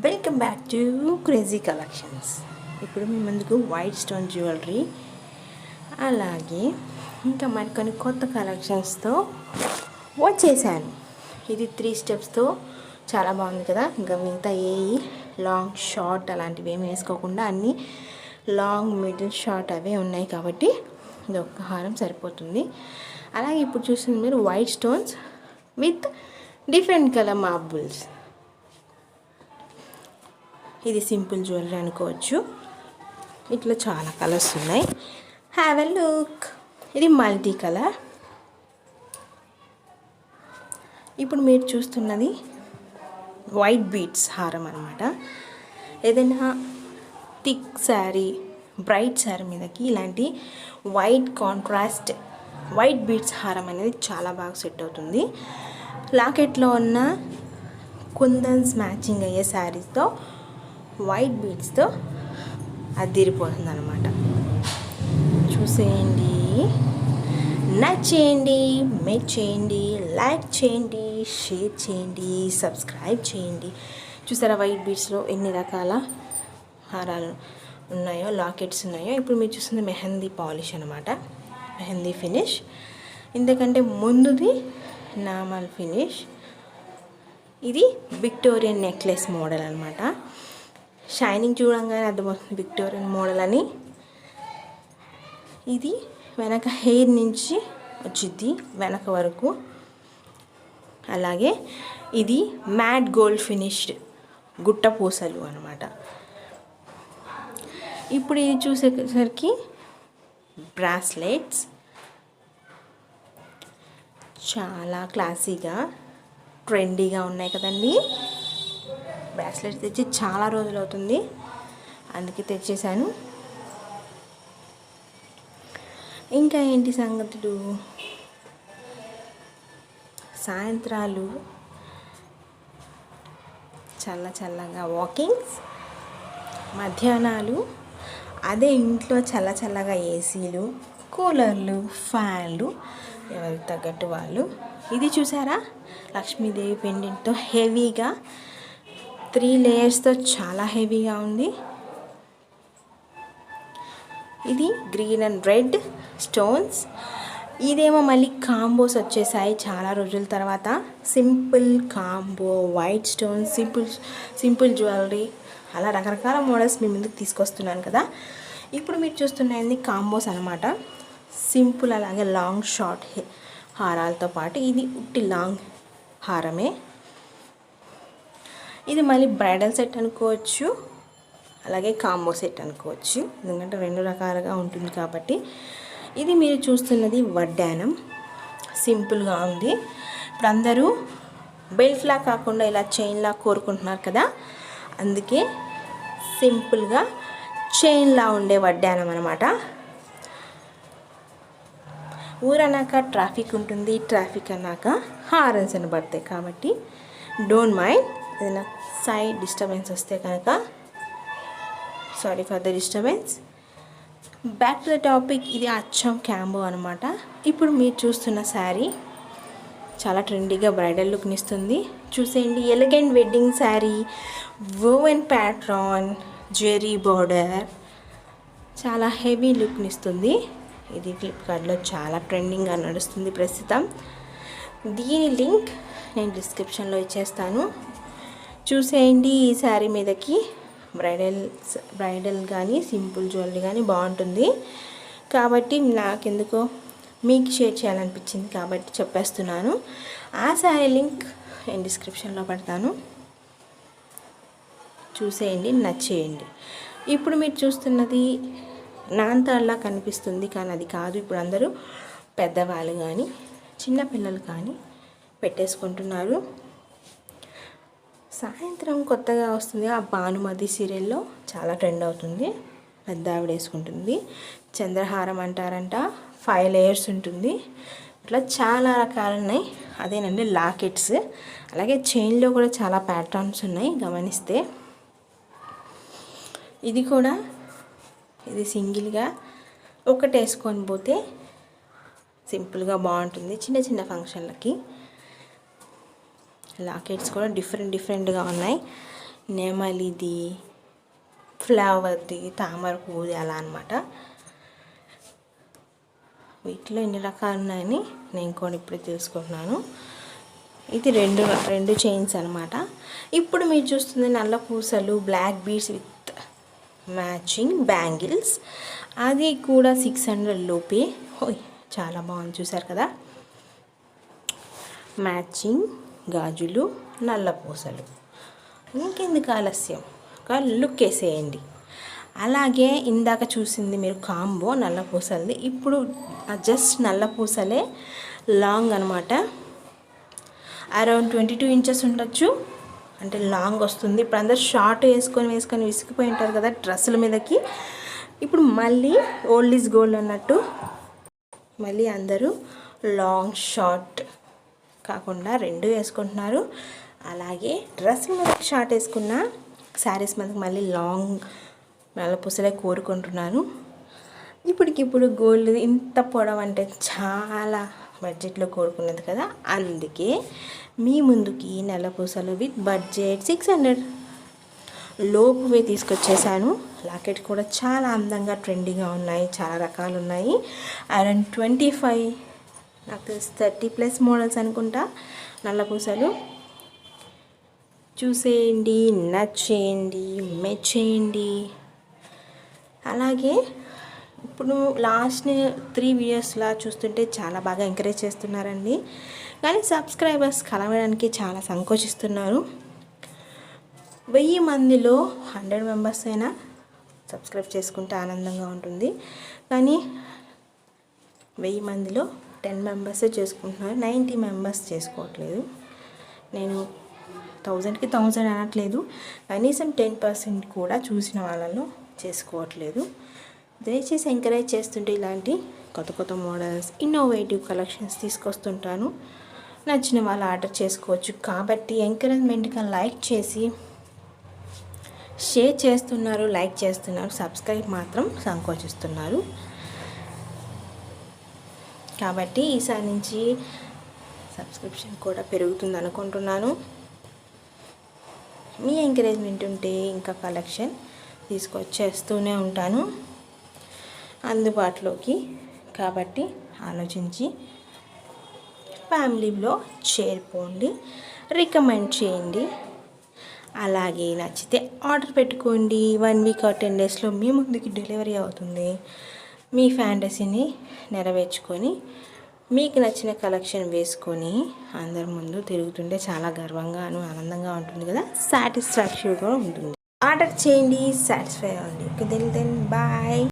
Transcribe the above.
Welcome back to crazy collections. ఇప్పుడు మీ ముందుకు white stone jewellery అలాగే ఇంకా మరికొన్ని కొత్త కలెక్షన్స్తో వచ్చేసాను. ఇది 3 స్టెప్స్తో చాలా బాగుంది కదా. ఇంకా మిగతా లాంగ్ షార్ట్ అలాంటివి ఏమి వేసుకోకుండా అన్నీ లాంగ్ మిడిల్ షార్ట్ అవే ఉన్నాయి కాబట్టి ఇది ఒక్క హారం సరిపోతుంది. అలాగే ఇప్పుడు చూస్తుంది మీరు white stones with different colour marbles. ఇది సింపుల్ జ్యువెలరీ అనుకోవచ్చు. ఇట్లా చాలా కలర్స్ ఉన్నాయి. Have a look. ఇది మల్టీ కలర్. ఇప్పుడు మీరు చూస్తున్నది వైట్ బీడ్స్ హారం అనమాట. ఏదైనా థిక్ శారీ, బ్రైట్ శారీ మీదకి ఇలాంటి వైట్ కాంట్రాస్ట్ వైట్ బీడ్స్ హారం అనేది చాలా బాగా సెట్ అవుతుంది. లాకెట్లో ఉన్న కుందన్స్ మ్యాచింగ్ అయ్యే శారీస్తో వైట్ బీడ్స్తో అదిరిపోతుంది అనమాట. చూసేయండి, నచ్చేయండి, మేక్ చేయండి, లైక్ చేయండి, షేర్ చేయండి, సబ్స్క్రైబ్ చేయండి. చూసారా వైట్ బీడ్స్లో ఎన్ని రకాల హారాలు ఉన్నాయో, లాకెట్స్ ఉన్నాయో. ఇప్పుడు మీరు చూస్తుంది మెహందీ పాలిష్ అనమాట, మెహందీ ఫినిష్. ఇంతకంటే ముందుది నార్మల్ ఫినిష్. ఇది విక్టోరియన్ నెక్లెస్ మోడల్ అనమాట. షైనింగ్ చూడంగానే అర్థమవుతుంది విక్టోరియన్ మోడల్ అని. ఇది వెనక హెయిర్ నుంచి వచ్చింది వెనక వరకు. అలాగే ఇది మ్యాట్ గోల్డ్ ఫినిష్డ్ గుట్ట పూసలు అనమాట. ఇప్పుడు ఇది చూసేసరికి బ్రాస్లెట్స్ చాలా క్లాసీగా ట్రెండీగా ఉన్నాయి కదండి. బ్రాస్లెట్స్ తెచ్చి చాలా రోజులు అవుతుంది, అందుకే తెచ్చేసాను. ఇంకా ఏంటి సంగతులు? సాయంత్రాలు చల్లగా వాకింగ్స్, మధ్యాహ్నాలు అదే ఇంట్లో చల్లగా ఏసీలు, కూలర్లు, ఫ్యాన్లు, ఎవరికి తగ్గట్టు వాళ్ళు. ఇది చూసారా లక్ష్మీదేవి పెండెంట్తో హెవీగా 3 లేయర్స్తో చాలా హెవీగా ఉంది. ఇది గ్రీన్ అండ్ రెడ్ స్టోన్స్. ఇదేమో మళ్ళీ కాంబోస్ వచ్చేసాయి చాలా రోజుల తర్వాత. Simple combo, white stones, simple jewellery, అలా రకరకాల మోడల్స్ మీ ముందుకు తీసుకొస్తున్నాను కదా. ఇప్పుడు మీరు చూస్తున్నది కాంబోస్ అనమాట. సింపుల్ అలాగే లాంగ్ షార్ట్ హారాలతో పాటు ఇది ఉట్టి లాంగ్ హారమే. ఇది మళ్ళీ బ్రైడల్ సెట్ అనుకోవచ్చు, అలాగే కాంబో సెట్ అనుకోవచ్చు, ఎందుకంటే 2 రకాలుగా ఉంటుంది కాబట్టి. ఇది మీరు చూస్తున్నది వడ్డానం. సింపుల్గా ఉంది. ఇప్పుడు అందరూ బెల్ట్లా కాకుండా ఇలా చైన్లా కోరుకుంటున్నారు కదా, అందుకే సింపుల్గా చైన్లా ఉండే వడ్డానం అనమాట. ఊరన్నాక ట్రాఫిక్ ఉంటుంది, ట్రాఫిక్ అన్నాక హారన్స్ అని పడతాయి కాబట్టి డోంట్ మైండ్. ఏదైనా సైడ్ డిస్టర్బెన్స్ వస్తే కనుక sorry for the disturbance. Back to the topic. ఇది అచ్చం క్యాంబో అనమాట. ఇప్పుడు మీరు చూస్తున్న శారీ చాలా ట్రెండీగా బ్రైడల్ లుక్ని ఇస్తుంది. చూసేయండి, elegant wedding sari, woven pattern, zari border, చాలా హెవీ లుక్ని ఇస్తుంది. ఇది ఫ్లిప్కార్ట్లో చాలా ట్రెండింగ్గా నడుస్తుంది ప్రస్తుతం. దీని లింక్ నేను డిస్క్రిప్షన్లో ఇచ్చేస్తాను, చూసేయండి. ఈ శారీ మీదకి బ్రైడల్ కానీ సింపుల్ జ్యువెలరీ కానీ బాగుంటుంది కాబట్టి నాకెందుకో మీకు షేర్ చేయాలనిపించింది కాబట్టి చెప్పేస్తున్నాను. ఆ శారీ లింక్ నేను డిస్క్రిప్షన్లో పెడతాను, చూసేయండి, నచ్చేయండి. ఇప్పుడు మీరు చూస్తున్నది నాంతాళ్ళ కనిపిస్తుంది కానీ అది కాదు. ఇప్పుడు అందరూ పెద్దవాళ్ళు కానీ చిన్నపిల్లలు కానీ పెట్టేసుకుంటున్నారు. సాయంత్రం కొత్తగా వస్తుంది ఆ భానుమతి సీరియల్లో చాలా ట్రెండ్ అవుతుంది. పెద్ద ఆవిడ వేసుకుంటుంది. చంద్రహారం అంటారంట, 5 లేయర్స్ ఉంటుంది. ఇట్లా చాలా రకాలు ఉన్నాయి. అదేనండి లాకెట్స్. అలాగే చైన్లో కూడా చాలా ప్యాటర్న్స్ ఉన్నాయి గమనిస్తే. ఇది కూడా ఇది సింగిల్గా ఒకటి వేసుకొని పోతే సింపుల్గా బాగుంటుంది చిన్న ఫంక్షన్లకి. లాకెట్స్ కూడా డిఫరెంట్గా ఉన్నాయి. నెమలిది, ఫ్లవర్ది, తామర పువ్వుది అలా అనమాట. వీటిలో ఎన్ని రకాలు ఉన్నాయని నేను కూడా ఇప్పుడు తెలుసుకుంటున్నాను. ఇది రెండు చైన్స్ అనమాట. ఇప్పుడు మీరు చూస్తుంది నల్ల పూసలు, black beads with matching bangles. అది కూడా 600 లోపే. ఓయ్ చాలా బాగుంది, చూసారు కదా. మ్యాచింగ్ గాజులు, నల్ల పూసలు. ఇంకెందుకు ఆలస్యం, ఒక లుక్ వేసేయండి. అలాగే ఇందాక చూసింది మీరు కాంబో నల్ల పూసలది. ఇప్పుడు జస్ట్ నల్ల పూసలే లాంగ్ అనమాట. అరౌండ్ 22 ఇంచెస్ ఉండొచ్చు, అంటే లాంగ్ వస్తుంది. ఇప్పుడు అందరు షార్ట్ వేసుకొని విసిగిపోయి ఉంటారు కదా డ్రెస్సుల మీదకి. ఇప్పుడు మళ్ళీ ఓల్డ్ ఈజ్ గోల్డ్ అన్నట్టు మళ్ళీ అందరూ లాంగ్ షార్ట్ కాకుండా రెండు వేసుకుంటున్నారు. అలాగే డ్రెస్ మీద షార్ట్ వేసుకున్న శారీస్ మీదకి మళ్ళీ లాంగ్ నల్ల పూసలే కోరుకుంటున్నాను. ఇప్పటికిప్పుడు గోల్డ్ ఇంత పొడవు అంటే చాలా బడ్జెట్లో కోరుకున్నది కదా, అందుకే మీ ముందుకి నల్ల పూసలు విత్ బడ్జెట్ 600 లోపువే తీసుకొచ్చేసాను. లాకెట్ కూడా చాలా అందంగా ట్రెండీగా ఉన్నాయి, చాలా రకాలు ఉన్నాయి. అరౌండ్ 25 నాకు తెలిసి 30+ మోడల్స్ అనుకుంటా నల్ల పూసలు. చూసేయండి, నచ్చేయండి, మెచ్చేయండి. అలాగే ఇప్పుడు లాస్ట్ 3 వీడియోస్లా చూస్తుంటే చాలా బాగా ఎంకరేజ్ చేస్తున్నారండి, కానీ సబ్స్క్రైబర్స్ కలవడానికి చాలా సంకోచిస్తున్నారు. 1000 మందిలో 100 మెంబర్స్ అయినా సబ్స్క్రైబ్ చేసుకుంటే ఆనందంగా ఉంటుంది. కానీ 1000 మందిలో 10 మెంబర్సే చేసుకుంటున్నారు, 90 మెంబర్స్ చేసుకోవట్లేదు. నేను 1000కి 1000 అనట్లేదు, కనీసం 10% కూడా చూసిన వాళ్ళలో చేసుకోవట్లేదు. దయచేసి ఎంకరేజ్ చేస్తుంటే ఇలాంటి కొత్త కొత్త మోడల్స్, ఇన్నోవేటివ్ కలెక్షన్స్ తీసుకొస్తుంటాను. నచ్చిన వాళ్ళు ఆర్డర్ చేసుకోవచ్చు. కాబట్టి ఎంకరేజ్మెంట్గా లైక్ చేసి షేర్ చేస్తున్నారు, లైక్ చేస్తున్నారు, సబ్స్క్రైబ్ మాత్రం సంకోచిస్తున్నారు. కాబట్టి ఈసారి నుంచి సబ్స్క్రిప్షన్ కూడా పెరుగుతుంది అనుకుంటున్నాను. మీ ఎంకరేజ్మెంట్ ఉంటే ఇంకా కలెక్షన్ తీసుకొచ్చేస్తూనే ఉంటాను అందుబాటులోకి. కాబట్టి ఆలోచించి ఫ్యామిలీలో చేరిపోండి, రికమెండ్ చేయండి. అలాగే నచ్చితే ఆర్డర్ పెట్టుకోండి. 1 వీక్ ఆర్ 10 డేస్లో మీ ముందుకి డెలివరీ అవుతుంది. మీ ఫ్యాంటసీని నెరవేర్చుకొని మీకు నచ్చిన కలెక్షన్ వేసుకొని అందరి ముందు తిరుగుతుంటే చాలా గర్వంగాను ఆనందంగా ఉంటుంది కదా, సాటిస్ఫాక్షన్గా ఉంటుంది. ఆర్డర్ చేయండి, సాటిస్ఫై అవ్వండి. Then bye.